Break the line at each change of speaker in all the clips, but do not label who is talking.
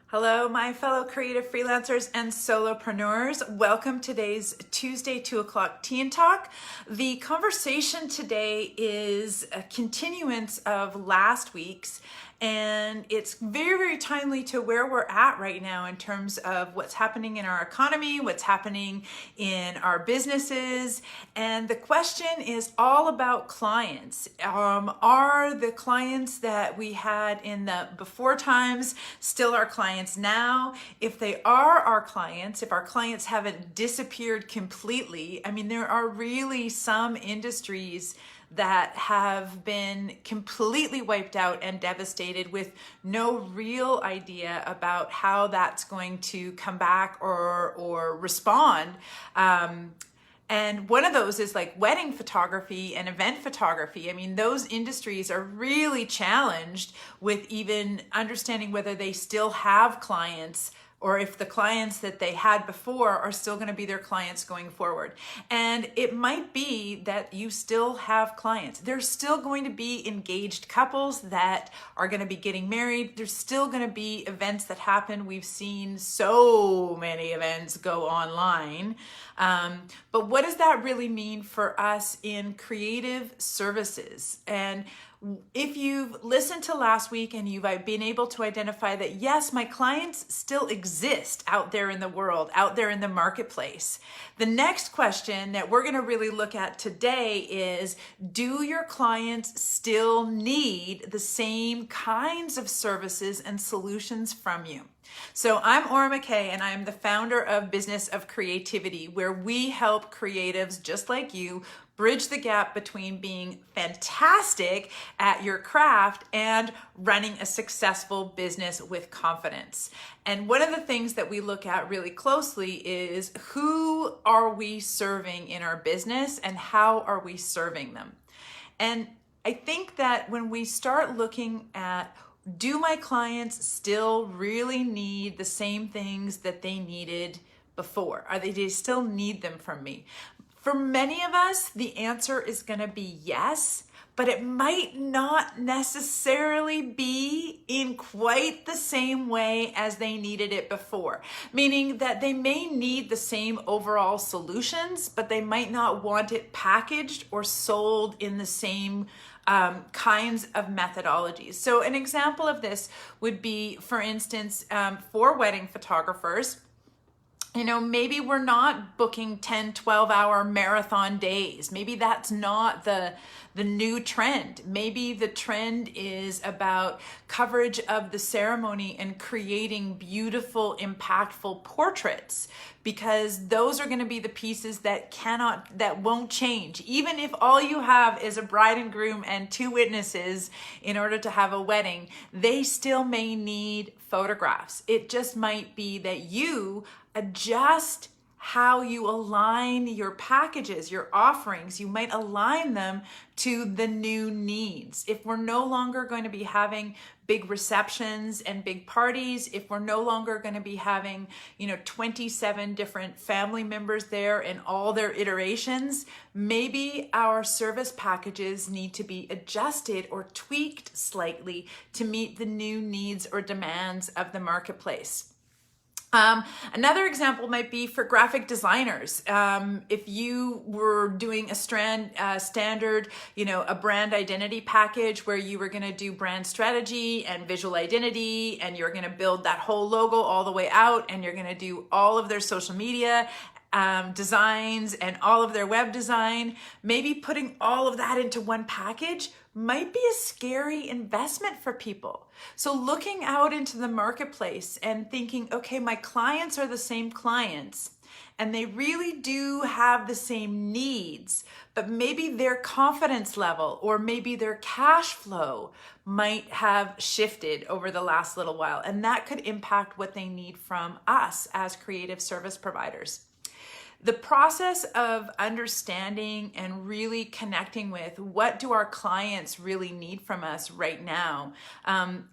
Hello, my fellow creative freelancers and solopreneurs. Welcome to today's Tuesday 2 o'clock Tea and Talk. The conversation today is a continuance of last week's, and it's very, very timely to where we're at right now in terms of what's happening in our economy, what's happening in our businesses. And the question is all about clients. Are the clients that we had in the before times still our clients now? If they are our clients, if our clients haven't disappeared completely, I mean, there are really some industries that have been completely wiped out and devastated with no real idea about how that's going to come back or respond. And one of those is like wedding photography and event photography. I mean, those industries are really challenged with even understanding whether they still have clients or if the clients that they had before are still going to be their clients going forward. And it might be that you still have clients. There's still going to be engaged couples that are going to be getting married. There's still going to be events that happen. We've seen so many events go online. But what does that really mean for us in creative services? And if you've listened to last week and you've been able to identify that, yes, my clients still exist out there in the world, out there in the marketplace. The next question that we're going to really look at today is, do your clients still need the same kinds of services and solutions from you? So I'm Aura McKay, and I'm the founder of Business of Creativity, where we help creatives just like you bridge the gap between being fantastic at your craft and running a successful business with confidence. And one of the things that we look at really closely is, who are we serving in our business and how are we serving them? And I think that when we start looking at, do my clients still really need the same things that they needed before? Do they still need them from me? For many of us, the answer is going to be yes, but it might not necessarily be in quite the same way as they needed it before. Meaning that they may need the same overall solutions, but they might not want it packaged or sold in the same kinds of methodologies. So an example of this would be, for instance, for wedding photographers, maybe we're not booking 10, 12-hour marathon days. Maybe that's not the new trend. Maybe the trend is about coverage of the ceremony and creating beautiful, impactful portraits, because those are going to be the pieces that won't change. Even if all you have is a bride and groom and 2 witnesses in order to have a wedding, they still may need photographs. It just might be that you adjust how you align your packages, your offerings. You might align them to the new needs. If we're no longer going to be having big receptions and big parties, if we're no longer going to be having, 27 different family members there in all their iterations, maybe our service packages need to be adjusted or tweaked slightly to meet the new needs or demands of the marketplace. Another example might be for graphic designers. If you were doing a standard, a brand identity package where you were going to do brand strategy and visual identity, and you're going to build that whole logo all the way out, and you're going to do all of their social media designs and all of their web design, maybe putting all of that into one package might be a scary investment for people. So looking out into the marketplace and thinking, okay, my clients are the same clients and they really do have the same needs, but maybe their confidence level or maybe their cash flow might have shifted over the last little while, and that could impact what they need from us as creative service providers. the process of understanding and really connecting with what do our clients really need from us right now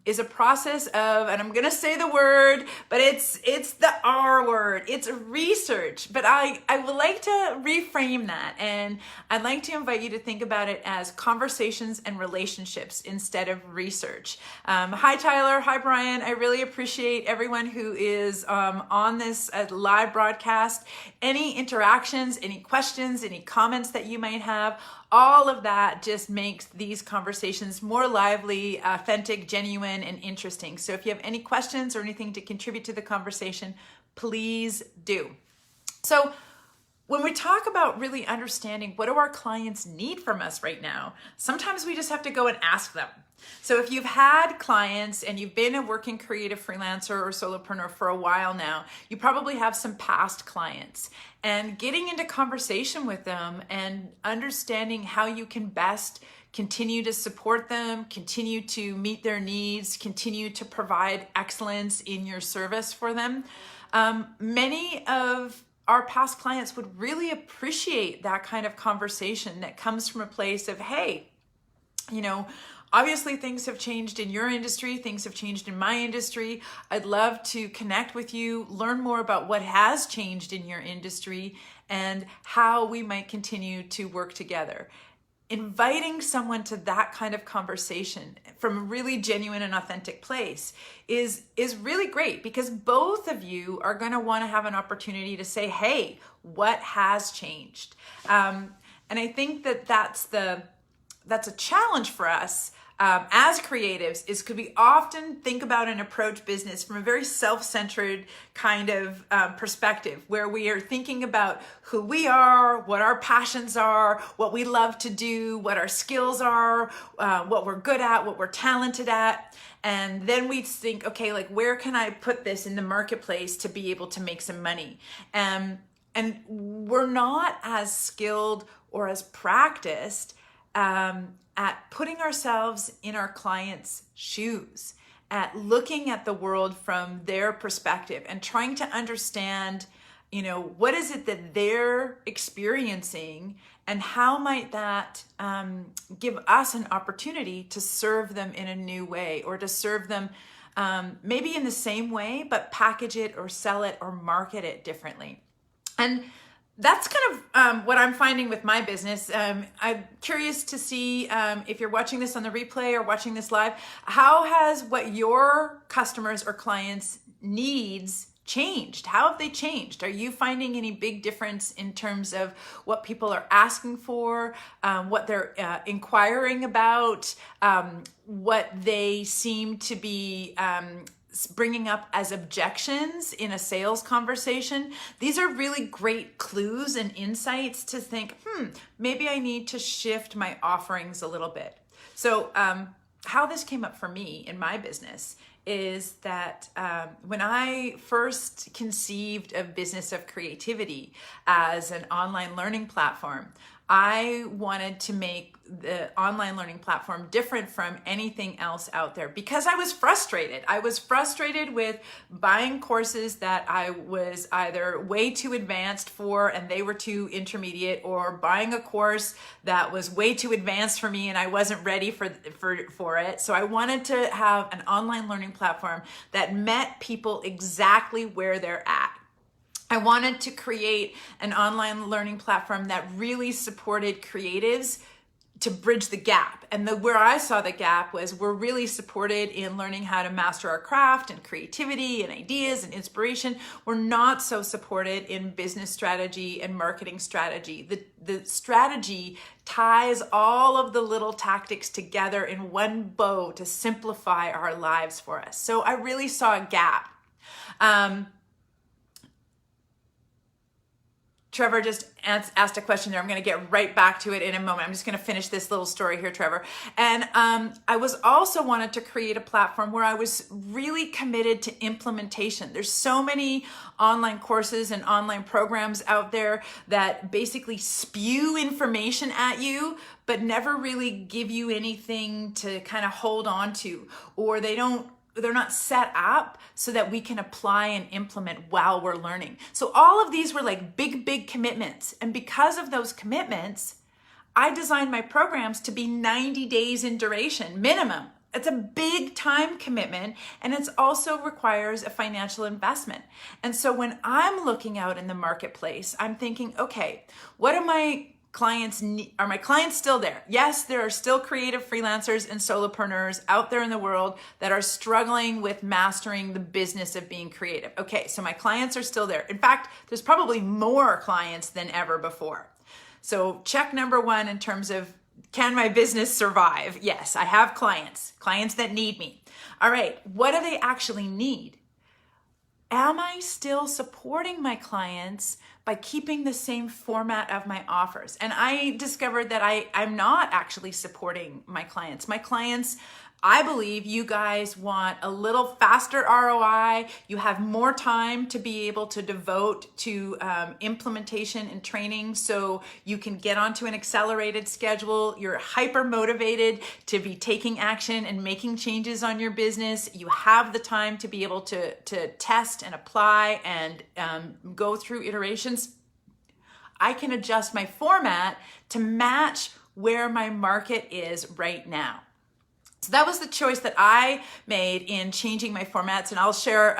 is a process of, and I'm going to say the word, but it's the R word. It's research. But I would like to reframe that, and I'd like to invite you to think about it as conversations and relationships instead of research. Hi, Tyler. Hi, Brian. I really appreciate everyone who is on this live broadcast. Any interactions, any questions, any comments that you might have, all of that just makes these conversations more lively, authentic, genuine, and interesting. So if you have any questions or anything to contribute to the conversation, please do. So when we talk about really understanding what do our clients need from us right now, sometimes we just have to go and ask them. So if you've had clients and you've been a working creative freelancer or solopreneur for a while now, you probably have some past clients, and getting into conversation with them and understanding how you can best continue to support them, continue to meet their needs, continue to provide excellence in your service for them. Many of our past clients would really appreciate that kind of conversation that comes from a place of, hey, obviously things have changed in your industry, things have changed in my industry. I'd love to connect with you, learn more about what has changed in your industry and how we might continue to work together. Inviting someone to that kind of conversation from a really genuine and authentic place is really great, because both of you are going to want to have an opportunity to say, hey, what has changed? And I think that's a challenge for us as creatives, is could we often think about and approach business from a very self-centered kind of perspective, where we are thinking about who we are, what our passions are, what we love to do, what our skills are, what we're good at, what we're talented at. And then we think, okay, like, where can I put this in the marketplace to be able to make some money? And we're not as skilled or as practiced at putting ourselves in our clients' shoes, at looking at the world from their perspective and trying to understand, what is it that they're experiencing, and how might that give us an opportunity to serve them in a new way, or to serve them maybe in the same way, but package it or sell it or market it differently. And that's kind of what I'm finding with my business. I'm curious to see if you're watching this on the replay or watching this live, how has what your customers or clients' needs changed? How have they changed? Are you finding any big difference in terms of what people are asking for, what they're inquiring about, what they seem to be bringing up as objections in a sales conversation? These are really great clues and insights to think, maybe I need to shift my offerings a little bit. So how this came up for me in my business is that when I first conceived of Business of Creativity as an online learning platform, I wanted to make the online learning platform different from anything else out there, because I was frustrated. I was frustrated with buying courses that I was either way too advanced for and they were too intermediate, or buying a course that was way too advanced for me and I wasn't ready for it. So I wanted to have an online learning platform that met people exactly where they're at. I wanted to create an online learning platform that really supported creatives to bridge the gap. And where I saw the gap was we're really supported in learning how to master our craft and creativity and ideas and inspiration. We're not so supported in business strategy and marketing strategy. The strategy ties all of the little tactics together in one bow to simplify our lives for us. So I really saw a gap. Trevor just asked a question there. I'm going to get right back to it in a moment. I'm just going to finish this little story here, Trevor. And I was also wanted to create a platform where I was really committed to implementation. There's so many online courses and online programs out there that basically spew information at you, but never really give you anything to kind of hold on to, or they don't set up so that we can apply and implement while we're learning. So all of these were like big commitments. And because of those commitments, I designed my programs to be 90 days in duration, minimum. It's a big time commitment, and it also requires a financial investment. And so when I'm looking out in the marketplace, I'm thinking, okay, what are my clients need? Are my clients still there? Yes, there are still creative freelancers and solopreneurs out there in the world that are struggling with mastering the business of being creative. Okay, so my clients are still there. In fact, there's probably more clients than ever before. So check number one in terms of, can my business survive? Yes, I have clients that need me. All right, what do they actually need? Am I still supporting my clients by keeping the same format of my offers? And I discovered that I'm not actually supporting my clients. My clients, I believe you guys want a little faster ROI. You have more time to be able to devote to implementation and training, so you can get onto an accelerated schedule. You're hyper motivated to be taking action and making changes on your business. You have the time to be able to test and apply and go through iterations. I can adjust my format to match where my market is right now. So that was the choice that I made in changing my formats, and I'll share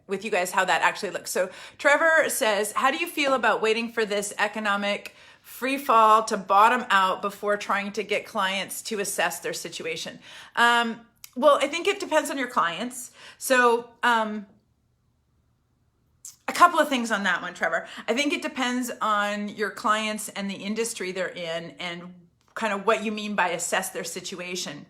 with you guys how that actually looks. So Trevor says, how do you feel about waiting for this economic free fall to bottom out before trying to get clients to assess their situation? Well, I think it depends on your clients. So a couple of things on that one, Trevor. I think it depends on your clients and the industry they're in and kind of what you mean by assess their situation.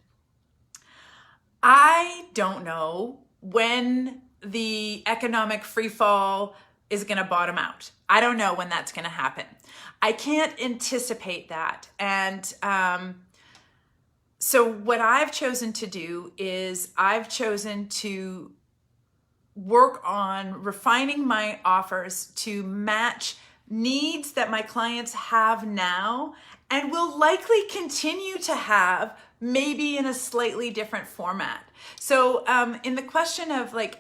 I don't know when the economic free fall is going to bottom out. I don't know when that's going to happen. I can't anticipate that. And so what I've chosen to do is I've chosen to work on refining my offers to match needs that my clients have now and will likely continue to have, maybe in a slightly different format. So in the question of like,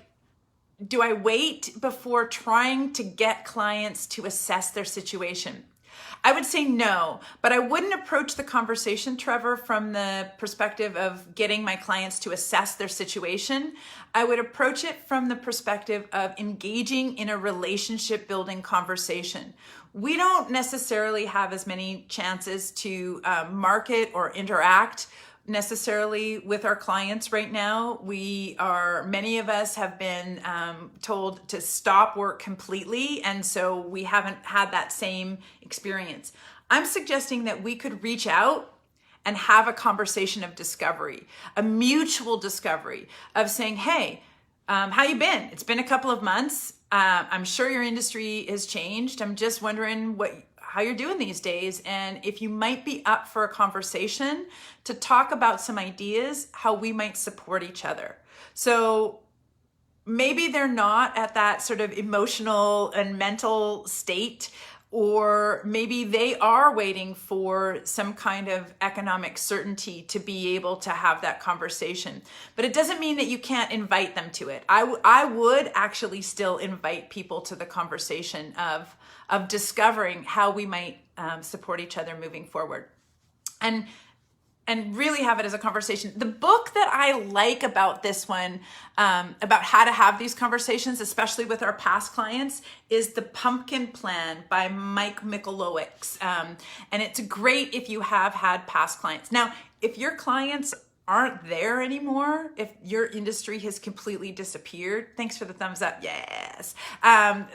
do I wait before trying to get clients to assess their situation? I would say no, but I wouldn't approach the conversation, Trevor, from the perspective of getting my clients to assess their situation. I would approach it from the perspective of engaging in a relationship building conversation. We don't necessarily have as many chances to market or interact necessarily with our clients right now. Many of us have been told to stop work completely, and so we haven't had that same experience. I'm suggesting that we could reach out and have a conversation of discovery, a mutual discovery of saying, hey, how you been? It's been a couple of months. I'm sure your industry has changed. I'm just wondering how you're doing these days, and if you might be up for a conversation to talk about some ideas how we might support each other. So maybe they're not at that sort of emotional and mental state, or maybe they are waiting for some kind of economic certainty to be able to have that conversation. But it doesn't mean that you can't invite them to it. I would actually still invite people to the conversation of discovering how we might support each other moving forward, and really have it as a conversation. The book that I like about this one, about how to have these conversations, especially with our past clients, is The Pumpkin Plan by Mike Michalowicz. And it's great if you have had past clients. Now, if your clients aren't there anymore, if your industry has completely disappeared, thanks for the thumbs up, yes,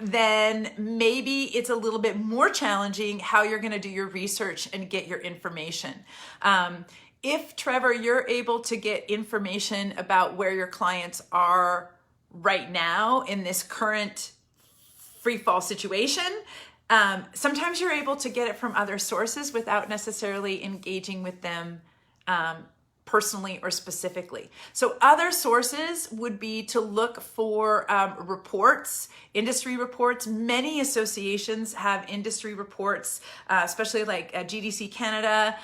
then maybe it's a little bit more challenging how you're going to do your research and get your information. If, Trevor, you're able to get information about where your clients are right now in this current free fall situation, sometimes you're able to get it from other sources without necessarily engaging with them personally or specifically. So other sources would be to look for reports, industry reports. Many associations have industry reports, especially like GDC Canada,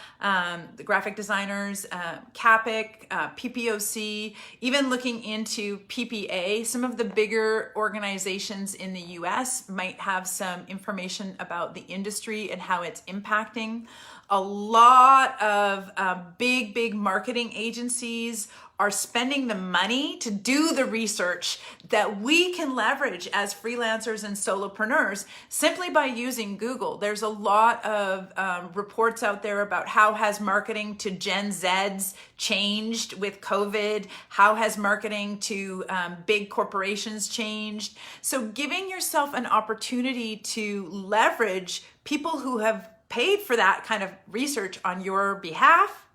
the graphic designers, CAPIC, PPOC, even looking into PPA. Some of the bigger organizations in the US might have some information about the industry and how it's impacting. A lot of big marketing agencies are spending the money to do the research that we can leverage as freelancers and solopreneurs simply by using Google. There's a lot of reports out there about how has marketing to Gen Zs changed with COVID, how has marketing to big corporations changed. So giving yourself an opportunity to leverage people who have paid for that kind of research on your behalf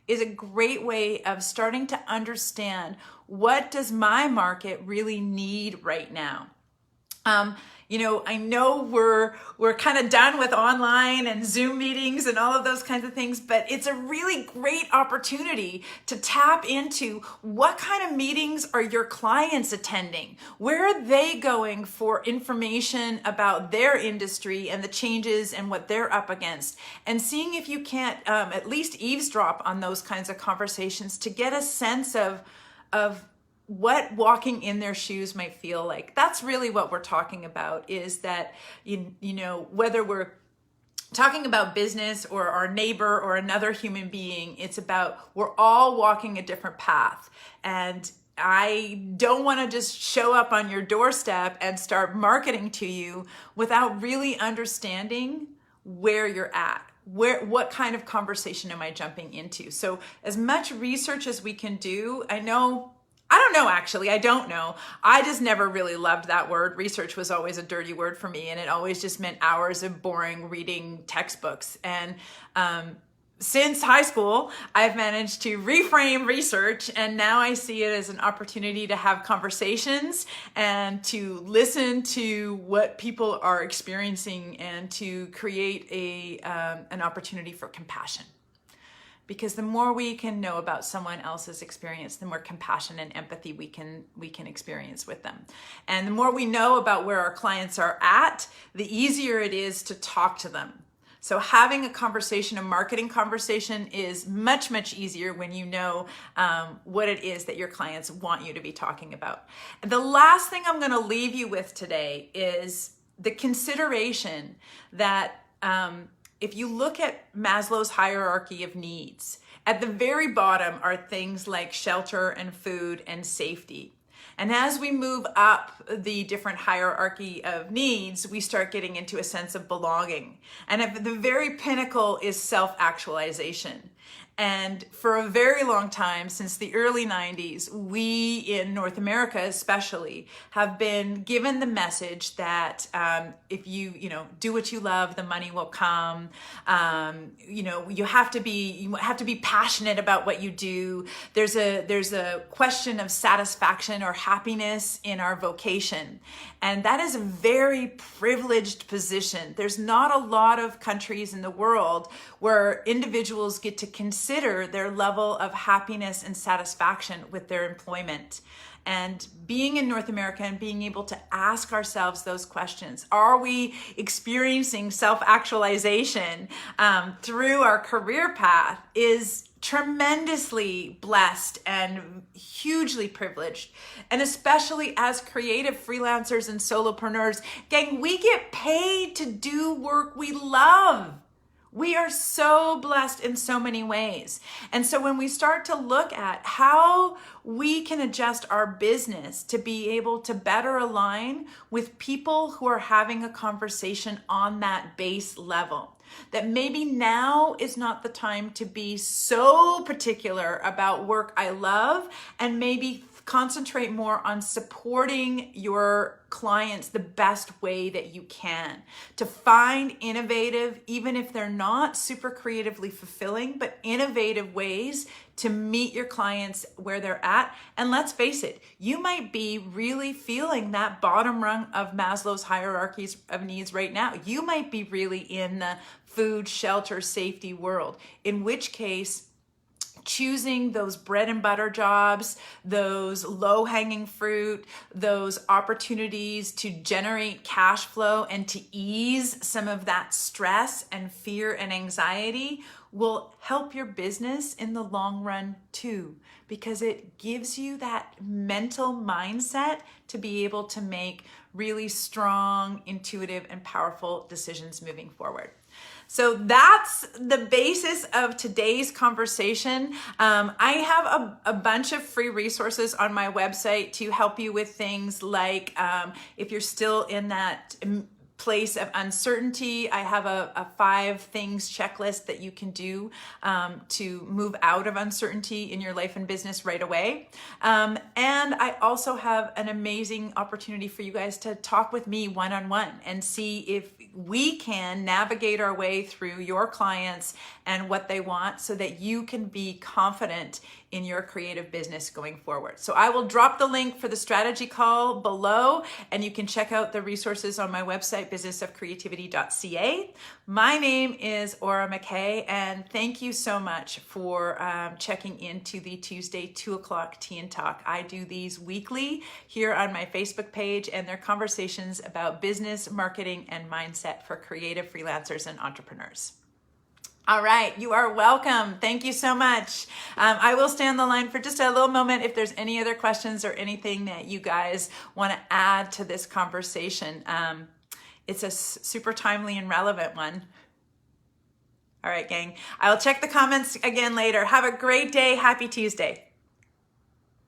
is a great way of starting to understand, what does my market really need right now? I know we're kind of done with online and Zoom meetings and all of those kinds of things, but it's a really great opportunity to tap into what kind of meetings are your clients attending? Where are they going for information about their industry and the changes and what they're up against? And seeing if you can't at least eavesdrop on those kinds of conversations to get a sense of what walking in their shoes might feel like. That's really what we're talking about, is that, whether we're talking about business or our neighbor or another human being, it's about, we're all walking a different path. And I don't want to just show up on your doorstep and start marketing to you without really understanding where you're at. What kind of conversation am I jumping into? So as much research as we can do, I don't know. I just never really loved that word. Research was always a dirty word for me, and it always just meant hours of boring reading textbooks. And since high school, I've managed to reframe research, and now I see it as an opportunity to have conversations and to listen to what people are experiencing and to create an opportunity for compassion. Because the more we can know about someone else's experience, the more compassion and empathy we can experience with them. And the more we know about where our clients are at, the easier it is to talk to them. So having a marketing conversation is much, much easier when you know what it is that your clients want you to be talking about. And the last thing I'm gonna leave you with today is the consideration that if you look at Maslow's hierarchy of needs, at the very bottom are things like shelter and food and safety. And as we move up the different hierarchy of needs, we start getting into a sense of belonging. And at the very pinnacle is self-actualization. And for a very long time, since the early 90s, we in North America especially have been given the message that if you do what you love, the money will come. You have to be passionate about what you do. There's a question of satisfaction or happiness in our vocation. And that is a very privileged position. There's not a lot of countries in the world where individuals get to consider their level of happiness and satisfaction with their employment. And being in North America and being able to ask ourselves those questions, are we experiencing self-actualization through our career path, is tremendously blessed and hugely privileged. And especially as creative freelancers and solopreneurs, gang, we get paid to do work we love. We are so blessed in so many ways. And so when we start to look at how we can adjust our business to be able to better align with people who are having a conversation on that base level, that maybe now is not the time to be so particular about work I love, and maybe concentrate more on supporting your clients the best way that you can, to find innovative, even if they're not super creatively fulfilling, but innovative ways to meet your clients where they're at. And let's face it, you might be really feeling that bottom rung of Maslow's hierarchies of needs right now. You might be really in the food, shelter, safety world, in which case, choosing those bread and butter jobs, those low-hanging fruit, those opportunities to generate cash flow and to ease some of that stress and fear and anxiety will help your business in the long run too, because it gives you that mental mindset to be able to make really strong, intuitive, and powerful decisions moving forward. So that's the basis of today's conversation. I have a bunch of free resources on my website to help you with things like if you're still in that place of uncertainty, I have a 5 things checklist that you can do to move out of uncertainty in your life and business right away. And I also have an amazing opportunity for you guys to talk with me one-on-one and see if we can navigate our way through your clients and what they want so that you can be confident in your creative business going forward. So I will drop the link for the strategy call below, and you can check out the resources on my website, businessofcreativity.ca. My name is Aura McKay, and thank you so much for checking into the Tuesday 2 o'clock Tea and Talk. I do these weekly here on my Facebook page, and they're conversations about business, marketing, and mindset for creative freelancers and entrepreneurs. All right, you are welcome. Thank you so much. I will stay on the line for just a little moment if there's any other questions or anything that you guys want to add to this conversation. It's a super timely and relevant one. All right, gang. I'll check the comments again later. Have a great day. Happy Tuesday.